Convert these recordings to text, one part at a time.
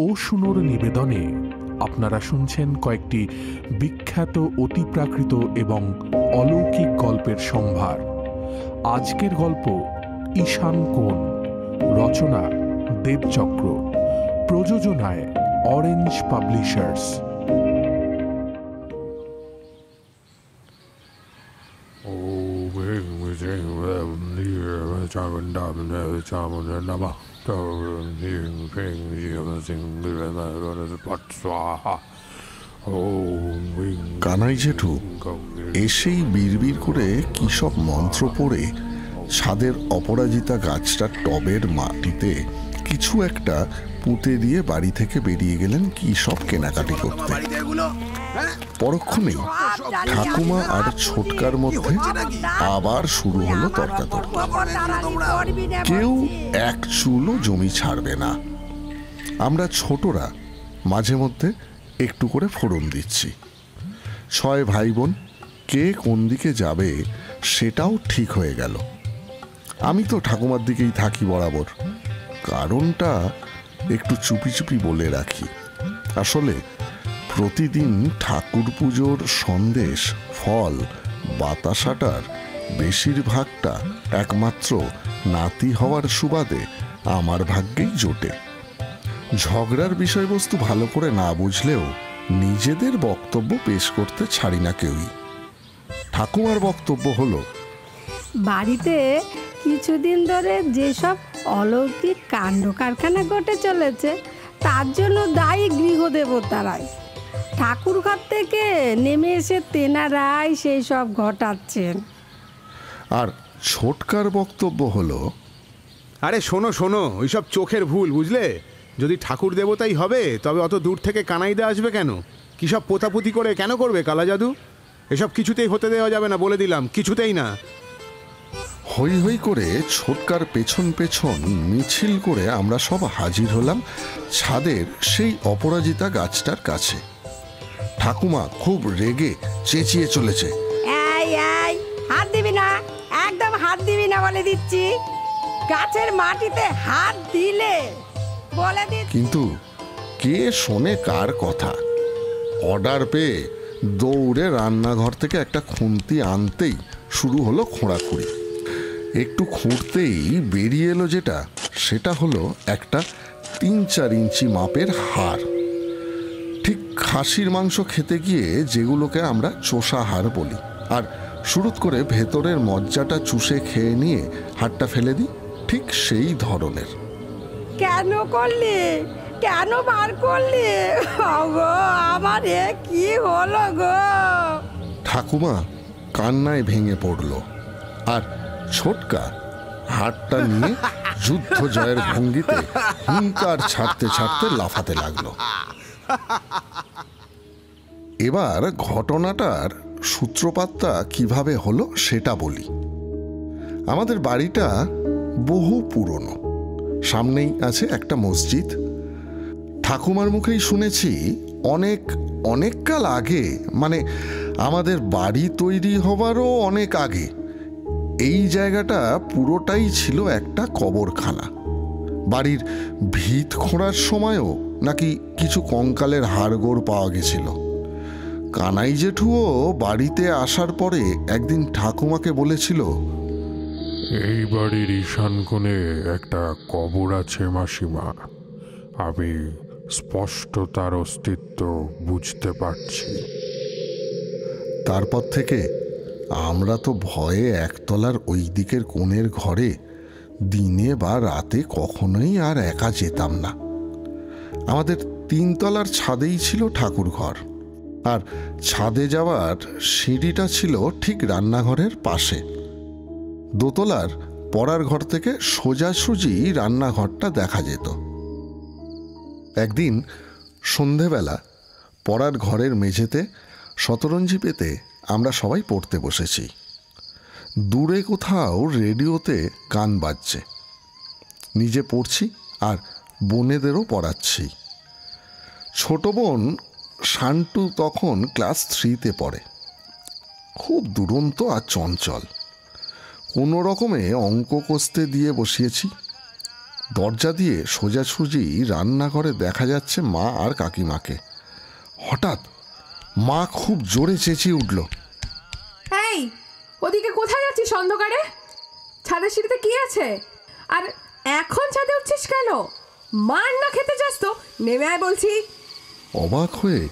ও শুনোর নিবেদনে আপনারা শুনছেন কয়েকটি বিখ্যাত অতিপ্রাকৃত এবং অলৌকিক গল্পের সম্ভার। আজকের গল্প ঈশান কোণ, রচনা দেবচক্র, প্রযোজনায় অরেঞ্জ পাবলিশার্স। কানাই জেঠু এসেই বিড়বিড় করে কি সব মন্ত্র পড়ে ছাদের অপরাজিতা গাছটার টবের মাটিতে কিছু একটা পুঁতে দিয়ে বাড়ি থেকে বেরিয়ে গেলেন কি সব কেনাকাটি করতে। পরক্ষণেই ঠাকুমা আর ছোটকার মধ্যে আবার শুরু হলো তর্কাতর্কি। কেউ এক চুলও জমি ছাড়বে না। আমরা ছোটরা মাঝে মধ্যে একটু করে ফোড়ন দিচ্ছি। 6 ভাই বোন কে কোন দিকে যাবে সেটাও ঠিক হয়ে গেল। আমি তো ঠাকুমার দিকেই থাকি বরাবর। কারণটা একটু চুপি চুপি বলে রাখি। আসলে প্রতিদিন ঠাকুর পুজোর সন্দেশ, ফল, বাতাসাটার বেশিরভাগটা একমাত্র নাতি হওয়ার সুবাদে আমার ভাগ্যেই জোটে। ঝগড়ার বিষয়বস্তু ভালো করে না বুঝলেও নিজেদের বক্তব্য পেশ করতে ছাড়ি না কেউই। ঠাকুমার বক্তব্য হলো, বাড়িতে কিছুদিন ধরে যেসব অলৌকিক কাণ্ড কারখানা ঘটে চলেছে তার জন্য দায়ী গৃহদেবতারাই। ঠাকুর ঘর থেকে নেমে এসে তেনারাই সেই সব ঘটাচ্ছেন। আর ছোটকার বক্তব্য হলো, আরে শোনো শোনো, ওইসব চোখের ভুল, বুঝলে? যদি ঠাকুর দেবতাই হবে তবে অত দূর থেকে কানাইদা আসবে কেন? কী সব পোতাপুতি করে কেন করবে কালা জাদু? এসব কিছুতেই হতে দেওয়া যাবে না, বলে দিলাম, কিছুতেই না। হই হই করে ছোটকার পেছন পেছন মিছিল করে আমরা সব হাজির হলাম ছাদের সেই অপরাজিতা গাছটার কাছে। ঠাকুমা খুব রেগে চেঁচিয়ে চলেছে, এই এই, হাত দিবি না, একদম হাত দিবি না বলে দিচ্ছি। গাছের মাটিতে হাত দিলে বলে দিচ্ছি। কিন্তু কে শোনে কার কথা? অর্ডার পেয়ে দৌড়ে রান্নাঘর থেকে একটা খুন্তি আনতেই শুরু হলো খোঁড়াখুড়ি। একটু খুঁড়তেই বেরিয়ে এলো যেটা, সেটা হলো একটা 3-4 ইঞ্চি মাপের হাড়। ঠিক খাসির মাংস খেতে গিয়ে যেগুলোকে আমরা চোষা হাড় বলি। আর শুরুত করে ভেতরের মজ্জাটা চুষে খেয়ে নিয়ে হাড়টা ফেলে দিই, ঠিক সেই ধরনের। কেন করলি? কেন বার করলি? গো আমার এ কি হলো গো? ঠাকুমা কান্নায় ভেঙে পড়ল। আর ছোটকা হাড়টা নিয়ে যুদ্ধ জয়ের ভঙ্গিতে হুঙ্কার ছাড়তে ছাড়তে লাফাতে লাগলো। এবার ঘটনাটার সূত্রপাতটা কিভাবে হলো সেটা বলি। আমাদের বাড়িটা বহু পুরনো। সামনেই আছে একটা মসজিদ। ঠাকুমার মুখেই শুনেছি অনেক অনেক কাল আগে, মানে আমাদের বাড়ি তৈরি হবারও অনেক আগে, এই জায়গাটা পুরোটাই ছিল একটা কবরখানা। বাড়ির ভিত খোঁড়ার সময়ও নাকি কিছু কঙ্কালের হাড়গোড় পাওয়া গেছিল। কানাই জেঠুও বাড়িতে আসার পরে একদিন ঠাকুমাকে বলেছিল, এই বাড়ির ঈশান কোণে একটা কবর আছে মাসিমা, আমি স্পষ্ট তার অস্তিত্ব বুঝতে পারছি। তারপর থেকে আমরা তো ভয়ে একতলার ওই দিকের কোণের ঘরে দিনে বা রাতে কখনোই আর একা যেতাম না। আমাদের 3 তলার ছাদেই ছিল ঠাকুর ঘর, আর ছাদে যাওয়ার সিঁড়িটা ছিল ঠিক রান্নাঘরের পাশে। 2 তলার পড়ার ঘর থেকে সোজাসুজি রান্নাঘরটা দেখা যেত। একদিন সন্ধেবেলা পড়ার ঘরের মেঝেতে শতরঞ্জি পেতে আমরা সবাই পড়তে বসেছি। দূরে কোথাও রেডিওতে গান বাজছে। নিজে পড়ছি আর বোনেদেরও পড়াচ্ছি। ছোট বোন শান্টু তখন ক্লাস 3-তে পড়ে। খুব দুরন্ত আর চঞ্চল। কোনো রকমে অঙ্ক কষতে দিয়ে বসিয়েছি। দরজা দিয়ে সোজাসুজি রান্নাঘরে দেখা যাচ্ছে মা আর কাকিমাকে। হঠাৎ মা খুব জোরে চেঁচিয়ে উঠল, এই ওদিকে কোথায় যাচ্ছিস অন্ধকারে? ছাদের সিঁড়িতে কি আছে? আর এখন ছাদে উঠছিস কেন? মার না খেতে চাস তো নেমে আয় বলছি। অবাক হয়ে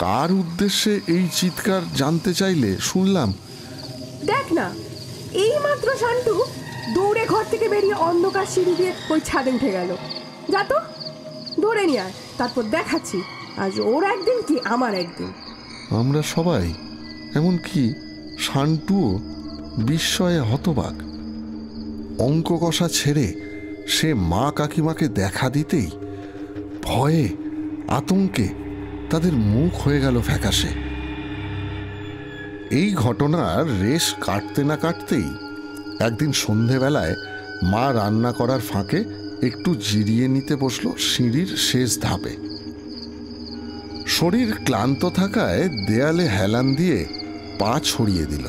কার উদ্দেশ্যে এই চিৎকার জানতে চাইলে শুনলাম, দেখ না, এই মাত্র শান্টু দৌড়ে ঘর থেকে বেরিয়ে অন্ধকার সিঁড়ি দিয়ে ওই ছাদে উঠে গেল। যা তো ধরে নিয়ে আয়, তারপর দেখাচ্ছি আজ ওর একদিন কি আমার একদিন। আমরা সবাই, এমনকি শান্টুও বিস্ময়ে হতবাক। অঙ্ক কষা ছেড়ে সে মা কাকিমাকে দেখা দিতেই ভয়ে আতঙ্কে তাদের মুখ হয়ে গেল ফ্যাকাশে। এই ঘটনার রেশ কাটতে না কাটতেই একদিন সন্ধেবেলায় মা রান্না করার ফাঁকে একটু জিরিয়ে নিতে বসলো সিঁড়ির শেষ ধাপে। শরীর ক্লান্ত থাকায় দেয়ালে হেলান দিয়ে পা ছড়িয়ে দিল।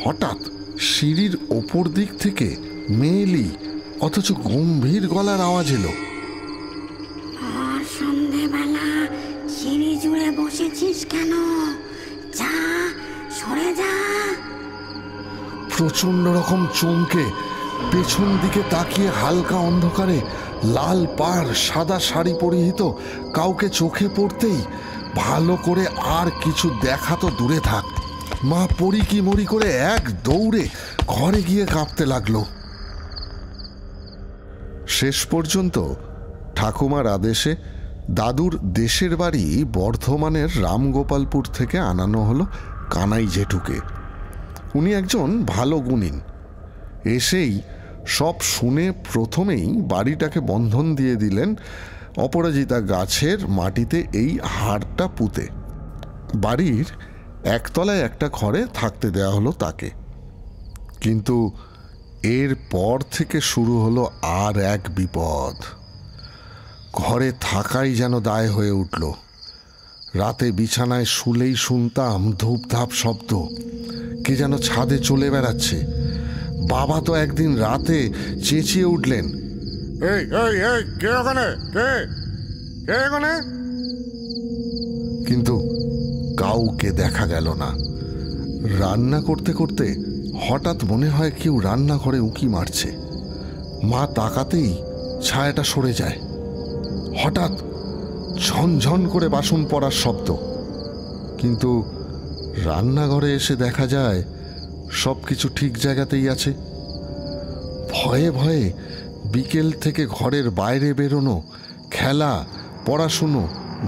হঠাৎ সিঁড়ির ওপর দিক থেকে মেয়েলি অথচ গম্ভীর গলার আওয়াজ এলো, আর সন্ধেবেলা সিঁড়ি জুড়ে বসেছিস কেন? যা, সরে যা। প্রচন্ড রকম চমকে পেছন দিকে তাকিয়ে হালকা অন্ধকারে লাল পাড় সাদা শাড়ি পরিহিত কাউকে চোখে পড়তেই ভালো করে আর কিছু দেখা তো দূরে থাক, মা পড়ি কি মরি করে এক দৌড়ে ঘরে গিয়ে কাঁপতে লাগলো। শেষ পর্যন্ত ঠাকুমার আদেশে দাদুর দেশের বাড়ি বর্ধমানের রামগোপালপুর থেকে আনানো হলো কানাই জেঠুকে। উনি একজন ভালো গুণিন। এসেই সব শুনে প্রথমেই বাড়িটাকে বন্ধন দিয়ে দিলেন অপরাজিতা গাছের মাটিতে এই হাড়টা পুঁতে। বাড়ির একতলায় একটা ঘরে থাকতে দেয়া হলো তাকে। কিন্তু এর পর থেকে শুরু হলো আর এক বিপদ। ঘরে থাকাই যেন দায় হয়ে উঠল। রাতে বিছানায় শুলেই শুনতাম ধূপধাপ শব্দ, কে যেন ছাদে চলে বেড়াচ্ছে। বাবা তো একদিন রাতে চেঁচিয়ে উঠলেন, এই এই এই কে ওখানে, কে কে ওখানে? কিন্তু কাউকে দেখা গেল না। রান্না করতে করতে হঠাৎ মনে হয় কেউ রান্নাঘরে উঁকি মারছে। মা তাকাতেই ছায়াটা সরে যায়। হঠাৎ ঝনঝন করে বাসন পড়ার শব্দ, কিন্তু রান্নাঘরে এসে দেখা যায় সব কিছু ঠিক জায়গাতেই আছে। ভয়ে ভয়ে বিকেল থেকে ঘরের বাইরে বেরোনো, খেলা, পড়াশুনো,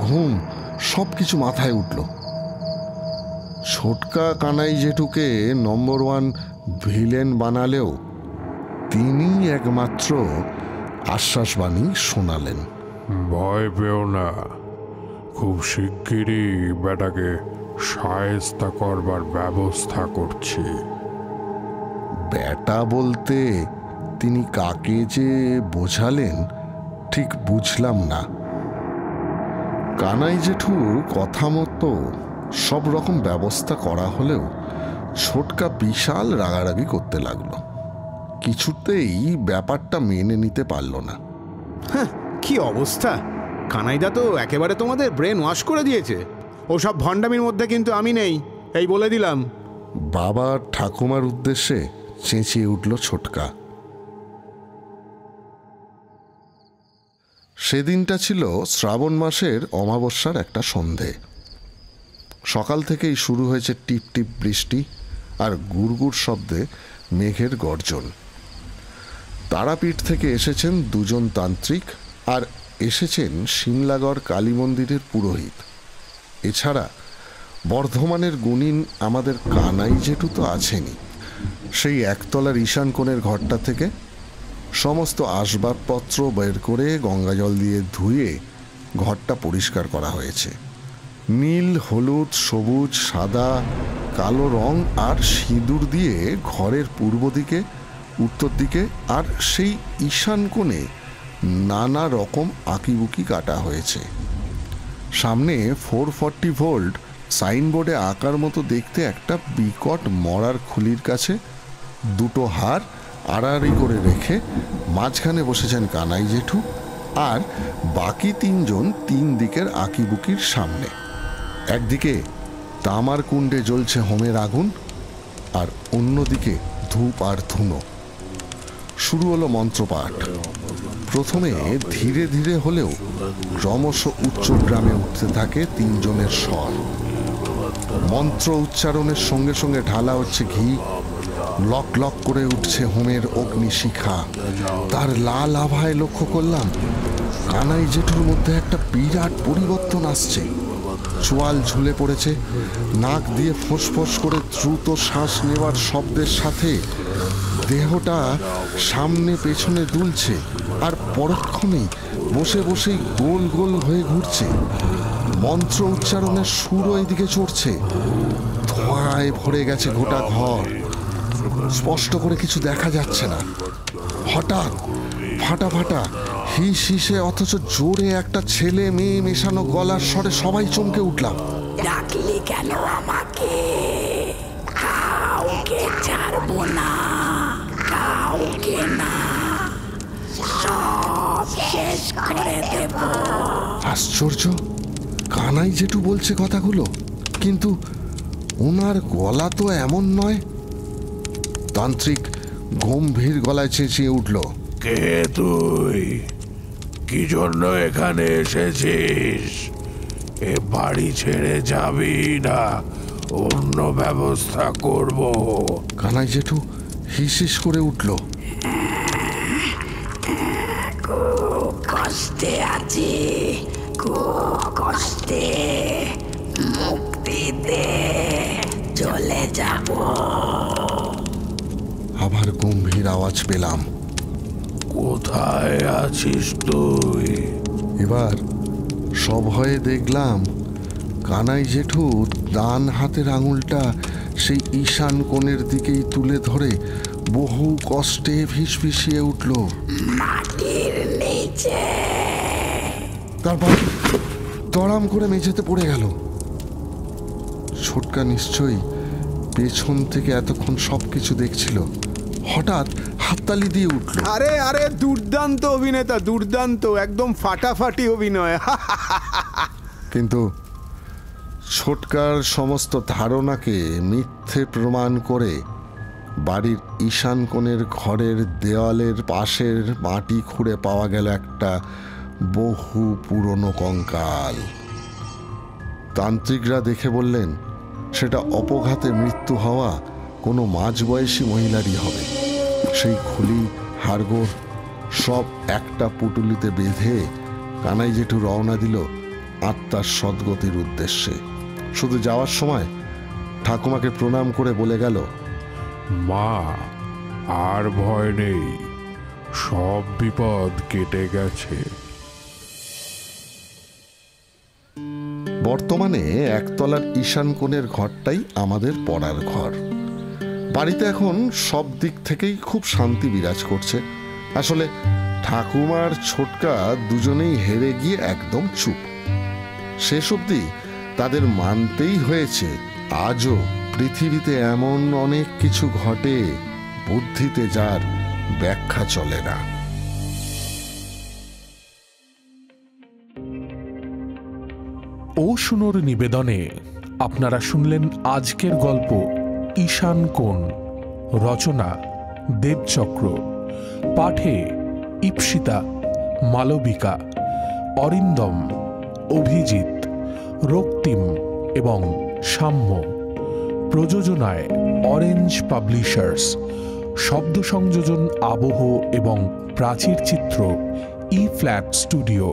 ঘুম সব কিছু মাথায় উঠল। ছোটকা কানাই জেঠুকে নম্বর 1 ভিলেন বানালেও তিনি একমাত্র আশ্বাসবাণী শোনালেন, ভয় পেও না, খুব শিগগিরই বেটাকে শায়েস্তা করবার ব্যবস্থা করছি। বেটা বলতে তিনি কাকে যে বোঝালেন ঠিক বুঝলাম না। কানাই জেঠুর কথা মতো সব রকম ব্যবস্থা করা হলেও ছোটকা বিশাল রাগারাগি করতে লাগলো। কিছুতেই ব্যাপারটা মেনে নিতে পারল না। কি অবস্থা! কানাইদা তো একেবারে তোমাদের ব্রেন ওয়াশ করে দিয়েছে। ওসব ভণ্ডামির মধ্যে কিন্তু আমি নেই, এই বলে দিলাম। বাবা ঠাকুমার উদ্দেশ্যে চেঁচিয়ে উঠল ছোটকা। সেদিনটা ছিল শ্রাবণ মাসের অমাবস্যার একটা সন্ধে। সকাল থেকেই শুরু হয়েছে টিপ টিপ বৃষ্টি আর গুড়গুড় শব্দে মেঘের গর্জন। তারাপীঠ থেকে এসেছেন 2 জন তান্ত্রিক আর এসেছেন সিমলাগড় কালী মন্দিরের পুরোহিত। এছাড়া বর্ধমানের গুণিন আমাদের কানাই জেঠু তো আছেনই। সেই একতলার ঈশান কোণের ঘরটা থেকে সমস্ত আসবাবপত্র বের করে গঙ্গাজল দিয়ে ধুয়ে ঘরটা পরিষ্কার করা হয়েছে। নীল, হলুদ, সবুজ, সাদা, কালো রং আর সিঁদুর দিয়ে ঘরের পূর্ব দিকে, উত্তর দিকে আর সেই ঈশান কোণে নানা রকম আঁকিবুকি কাটা হয়েছে। সামনে 440 ভোল্ট সাইনবোর্ডে আঁকার মতো দেখতে একটা বিকট মরার খুলির কাছে 2টো হার আড়াআড়ি করে রেখে মাঝখানে বসেছেন কানাই জেঠু, আর বাকি তিনজন তিন দিকের আঁকিবুকির সামনে। একদিকে তামার কুণ্ডে জ্বলছে হোমের আগুন, আর অন্যদিকে ধূপ আর ধুনো। শুরু হলো মন্ত্রপাঠ। প্রথমে ধীরে ধীরে হলেও ক্রমশ উচ্চগ্রামে উঠতে থাকে তিনজনের স্বর। মন্ত্র উচ্চারণের সঙ্গে সঙ্গে ঢালা হচ্ছে ঘি, লক লক করে উঠছে হোমের অগ্নিশিখা। তার লাল আভায় লক্ষ্য করলাম কানাই জেঠুর মধ্যে একটা বিরাট পরিবর্তন আসছে। চোয়াল ঝুলে পড়েছে, নাক দিয়ে ফোঁস করে দ্রুত শ্বাস নেওয়ার শব্দের সাথে দেহটা সামনে পেছনে দুলছে, আর পরক্ষণেই বসে বসেই গোল গোল হয়ে ঘুরছে। মন্ত্র উচ্চারণের সুরও এদিকে চড়ছে। ধোঁয়ায় ভরে গেছে গোটা ঘর, স্পষ্ট করে কিছু দেখা যাচ্ছে না। হঠাৎ ফাটা ফাটা হিস হিসে অথচ জোরে একটা ছেলে মেয়ে মেশানো গলার স্বরে সবাই চমকে উঠলাম। ডাকলি কেন আমাকে? কাউকে ছাড়বো না, কাউকে না, সব শেষ করে দেব। আশ্চর্য, কানাই জেঠু বলছে কথাগুলো, কিন্তু ওনার গলা তো এমন নয়। তান্ত্রিক গম্ভীর গলায় চেঁচিয়ে উঠল, কে তুই? কি জন্য এখানে এসেছিস? এ বাড়ি ছেড়ে যাবি না অন্য ব্যবস্থা করব? কানাই জেঠু হিস করে উঠল, খুব কষ্টে আছি, খুব কষ্টে, মুক্তি দে, চলে যাব। আবার গম্ভীর আওয়াজ পেলাম, কোথায় আছিস তুই? এবার সভয়ে দেখলাম কানাই জেঠু ডান হাতের আঙুলটা সেই ঈশান কোণের দিকেই তুলে ধরে বহু কষ্টে ফিসফিসিয়ে উঠল, মাটির নিচে। তারপর দড়াম করে মেঝেতে পড়ে গেল। ছোটকা নিশ্চয়ই পেছন থেকে এতক্ষণ সবকিছু দেখছিল। হঠাৎ হাততালি দিয়ে উঠল, আরে আরে, দুর্দান্ত অভিনেতা, দুর্দান্ত, একদম ফাটাফাটি অভিনয়। কিন্তু ছোটকার সমস্ত ধারণাকে মিথ্যে প্রমাণ করে বাড়ির ঈশান কোণের ঘরের দেওয়ালের পাশের মাটি খুঁড়ে পাওয়া গেল একটা বহু পুরনো কঙ্কাল। তান্ত্রিকরা দেখে বললেন সেটা অপঘাতে মৃত্যু হওয়া কোনো মাঝবয়সী মহিলারই হবে। সেই খুলি হাড়গোড় সব একটা পুটুলিতে বেঁধে কানাই জেঠু রওনা দিল আত্মার সদ্গতির উদ্দেশ্যে। শুধু যাওয়ার সময় ঠাকুমাকে প্রণাম করে বলে গেল, মা, আর ভয় নেই, সব বিপদ কেটে গেছে। বর্তমানে একতলার ঈশান কোণের ঘরটাই আমাদের পড়ার ঘর। বাড়িতে এখন সব দিক থেকেই খুব শান্তি বিরাজ করছে। আসলে ঠাকুমার ছোটকা দুজনেই হেরে গিয়ে একদম চুপ। শেষ অবধি তাদের মানতেই হয়েছে আজও পৃথিবীতে এমন অনেক কিছু ঘটে বুদ্ধিতে যার ব্যাখ্যা চলে না। ও শুনোর নিবেদনে আপনারা শুনলেন আজকের গল্প ঈশান কোণ। রচনা দেবচক্র। পাঠে ইপ্সিতা, মালবিকা, অরিন্দম, অভিজিৎ, রক্তিম এবং সাম্য। প্রযোজনায় অরেঞ্জ পাবলিশার্স। শব্দ সংযোজন, আবহ এবং প্রাচীর চিত্র ই ফ্ল্যাট স্টুডিও।